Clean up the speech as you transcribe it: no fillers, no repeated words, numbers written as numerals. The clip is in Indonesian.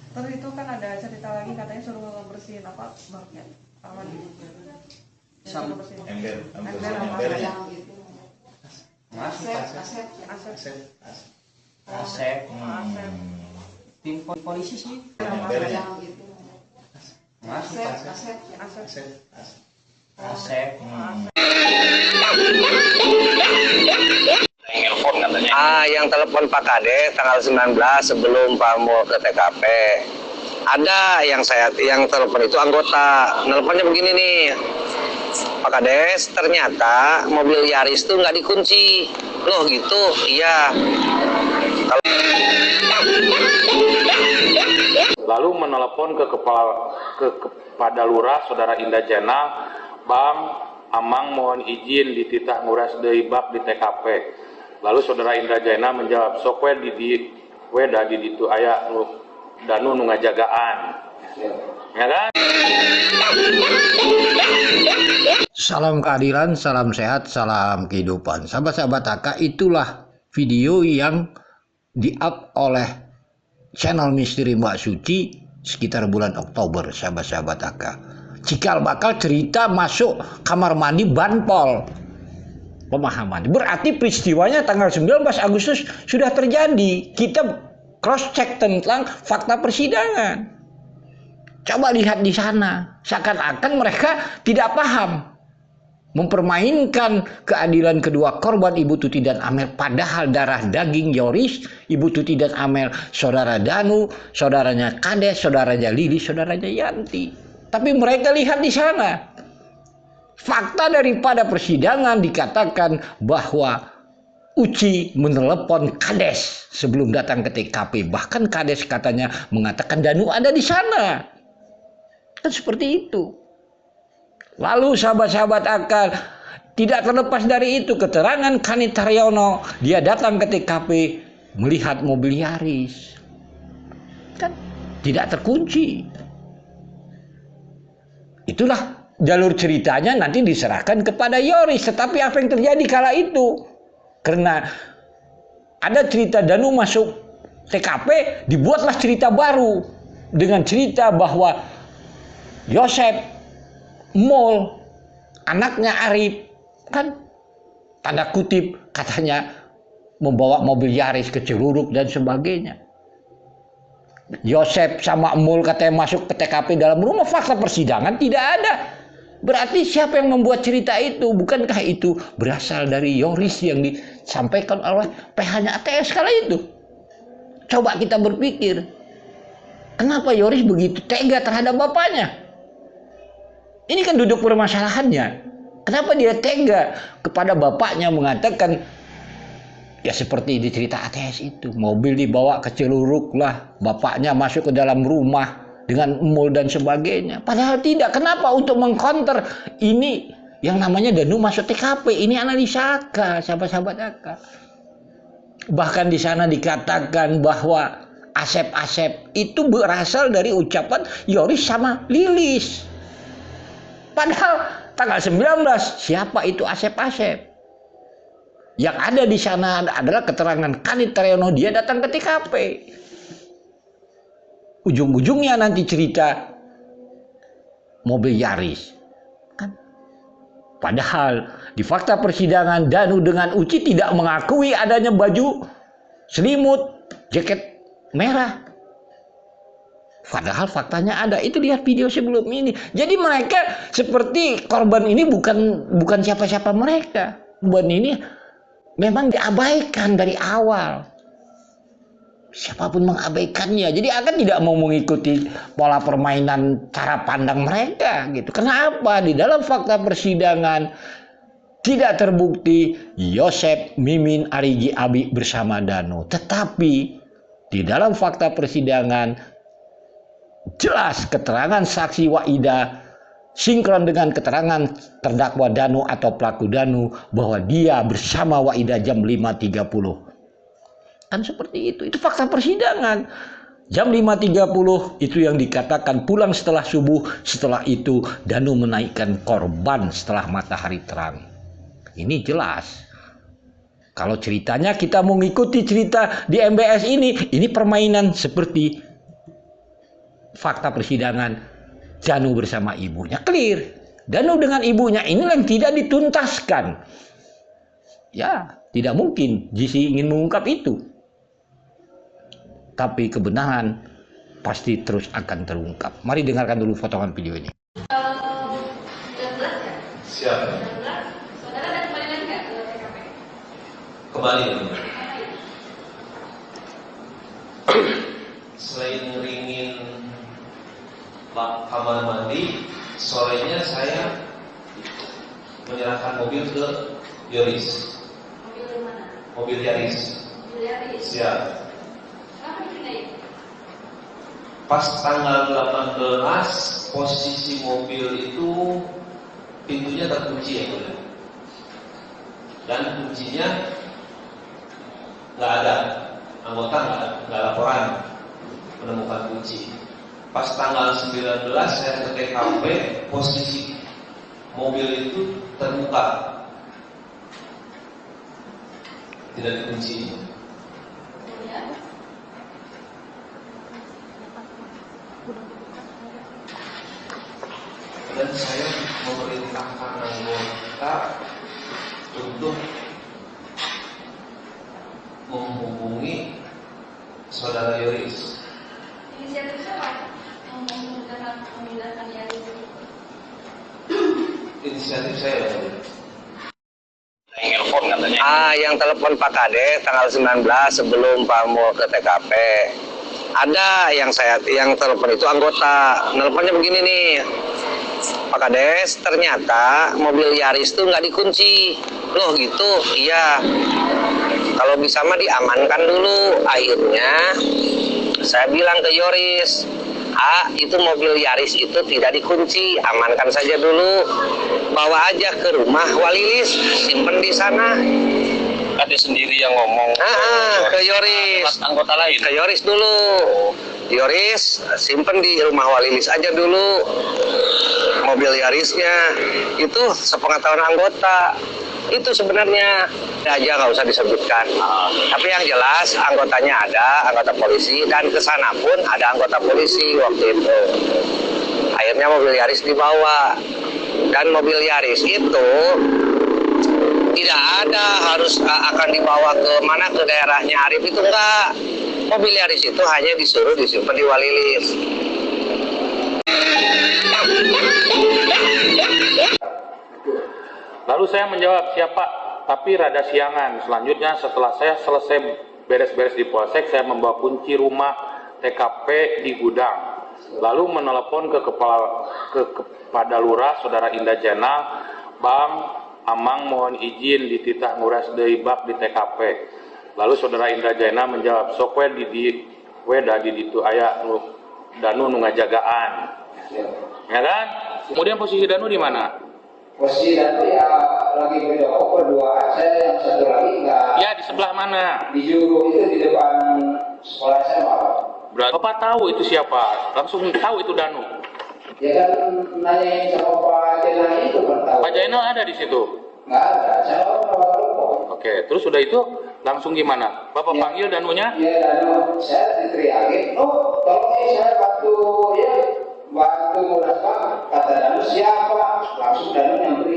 Terus itu kan ada cerita lagi katanya suruh bersihin apa baknya apa gitu. Suruh bersihin. Ember yang itu Asep. Asep. Tim polisi sih. Yang itu Asep. Yang telepon Pak Kades tanggal 19 sebelum Pak Mul ke TKP. Ada yang telepon itu anggota. Nelponnya begini nih. Pak Kades, ternyata mobil Yaris tuh nggak dikunci. Loh gitu? Iya. Lalu menelepon kepada Lurah Saudara Indah Jena, Bang Amang mohon izin dititah nguras deui bak di TKP. Lalu Saudara Indra Jena menjawab, sok we di ditu aya danu nu ngajagaan. Ya kan? Salam keadilan, salam sehat, salam kehidupan. Sahabat-sahabat AK, itulah video yang di-up oleh channel Misteri Mbak Suci sekitar bulan Oktober, sahabat-sahabat AK. Cikal bakal cerita masuk kamar mandi Banpol. Pemahaman. Berarti peristiwanya tanggal 19 Agustus sudah terjadi. Kita cross check tentang fakta persidangan. Coba lihat di sana. Seakan-akan mereka tidak paham. Mempermainkan keadilan kedua korban Ibu Tuti dan Amel, padahal darah daging Yoris, Ibu Tuti dan Amel, saudara Danu, saudaranya Kades, saudaranya Lili, saudaranya Yanti. Tapi mereka lihat di sana. Fakta daripada persidangan dikatakan bahwa Uci menelepon Kades sebelum datang ke TKP. Bahkan Kades katanya mengatakan Danu ada di sana. Kan seperti itu. Lalu sahabat-sahabat akal, tidak terlepas dari itu keterangan Kani Taryono. Dia datang ke TKP melihat mobil Yaris. Kan tidak terkunci. Itulah jalur ceritanya nanti diserahkan kepada Yoris. Tetapi apa yang terjadi kala itu? Karena ada cerita Danu masuk TKP, dibuatlah cerita baru. Dengan cerita bahwa Yosep, Mul, anaknya Arif, kan tanda kutip katanya membawa mobil Yaris ke Ciluruk dan sebagainya. Yosep sama Mul katanya masuk ke TKP dalam rumah, fakta persidangan tidak ada. Berarti siapa yang membuat cerita itu? Bukankah itu berasal dari Yoris yang disampaikan oleh PH-nya ATS kala itu? Coba kita berpikir, kenapa Yoris begitu tega terhadap bapaknya? Ini kan duduk permasalahannya. Kenapa dia tega kepada bapaknya mengatakan, ya seperti di cerita ATS itu, mobil dibawa ke Ciluruk lah, bapaknya masuk ke dalam rumah dengan Mul dan sebagainya. Padahal tidak. Kenapa? Untuk mengcounter ini yang namanya Danu masuk TKP. Ini analisa AK, sahabat-sahabat AK. Bahkan di sana dikatakan bahwa Asep-Asep itu berasal dari ucapan Yoris sama Lilis. Padahal tanggal 19 siapa itu Asep-Asep? Yang ada di sana adalah keterangan Kani Taryono, dia datang ke TKP. Ujung-ujungnya nanti cerita mobil Yaris. Kan? Padahal di fakta persidangan Danu dengan Uci tidak mengakui adanya baju selimut, jaket merah. Padahal faktanya ada. Itu lihat video sebelum ini. Jadi mereka seperti korban ini bukan siapa-siapa mereka. Korban ini memang diabaikan dari awal. Siapapun mengabaikannya. Jadi akan tidak mau mengikuti pola permainan cara pandang mereka gitu. Kenapa? Di dalam fakta persidangan tidak terbukti Yosep, Mimin, Arigi, Abi bersama Danu. Tetapi di dalam fakta persidangan jelas keterangan saksi Waida sinkron dengan keterangan terdakwa Danu atau pelaku Danu bahwa dia bersama Waida jam 5.30. Kan seperti itu fakta persidangan. Jam 5.30 itu yang dikatakan pulang setelah subuh. Setelah itu Danu menaikkan korban setelah matahari terang. Ini jelas. Kalau ceritanya kita mengikuti cerita di MBS ini permainan seperti fakta persidangan Danu bersama ibunya clear. Danu dengan ibunya ini yang tidak dituntaskan. Ya, tidak mungkin JC ingin mengungkap itu. Tapi kebenaran pasti terus akan terungkap. Mari dengarkan dulu potongan video ini. Siap. Saudara ada kembali lagi nggak ke TKP? Kembali. Selain ngeringin kamar mandi, sorenya saya menyerahkan mobil ke Yoris. Mobil di mana? Mobil Yaris. Mobil Yaris. Siap. Kenapa dipindahin? Pas tanggal 18, posisi mobil itu pintunya terkunci ya mulia. Dan kuncinya nggak ada, anggota nggak laporan menemukan kunci. Pas tanggal 19 saya ke TKP, posisi mobil itu terbuka, tidak dikunci. Kemudian Dan saya memerintahkan anggota untuk menghubungi saudara Yoris. inisiatif siapa memindahkan Yaris itu? Inisiatif saya. Yang telepon Pak Kades tanggal 19 sebelum Pak mau ke TKP. Ada yang telepon itu anggota. Nelponnya begini nih. Pak Kades, ternyata mobil Yaris itu nggak dikunci. Loh gitu? Iya. Kalau bisa mah diamankan dulu. Akhirnya saya bilang ke Yoris, itu mobil Yaris itu tidak dikunci, amankan saja dulu, bawa aja ke rumah Walilis, simpen di sana. Ada sendiri yang ngomong Ke Yoris, anggota lain. ke Yoris dulu. Yoris simpen di rumah Walilis aja dulu mobil Yarisnya. Itu sepengetahuan anggota. Itu sebenarnya aja nggak usah disebutkan. Tapi yang jelas anggotanya ada, anggota polisi, dan kesana pun ada anggota polisi waktu itu. Akhirnya mobil Yaris dibawa, dan mobil Yaris itu tidak ada harus akan dibawa ke mana, ke daerahnya Arif itu enggak. Mobil Yaris itu hanya disuruh disimpan di Walilis. Lalu saya menjawab, siapa? Tapi rada siangan. Selanjutnya setelah saya selesai beres-beres di Polsek, saya membawa kunci rumah TKP di gudang. Lalu menelepon kepada Lurah, Saudara Indah Jena, Bang, Amang mohon izin dititah nguras deui bab di TKP. Lalu Saudara Indah Jena menjawab, sok we di ditu aya Danu nu ngajagaan. Ya kan? Kemudian posisi Danu di mana? Posisi Danu ya lagi berjauh berdua, saya yang satu lagi enggak. Ya, di sebelah mana? Di juru itu di depan sekolah SMA. Berarti Bapak tahu itu siapa? Langsung tahu itu Danu. Ya kan nanyain sama Pak Jenal itu kan tahu. Pak Jainal ada di situ? Nggak ada, saya orang lewat telepon. Oke, terus sudah itu langsung gimana? Bapak Ya. panggil Danunya? Ya Danu, saya diteriakin, oh tolong saya bantu nguras Pak. Kata Danu siapa? Langsung Danu nyamperin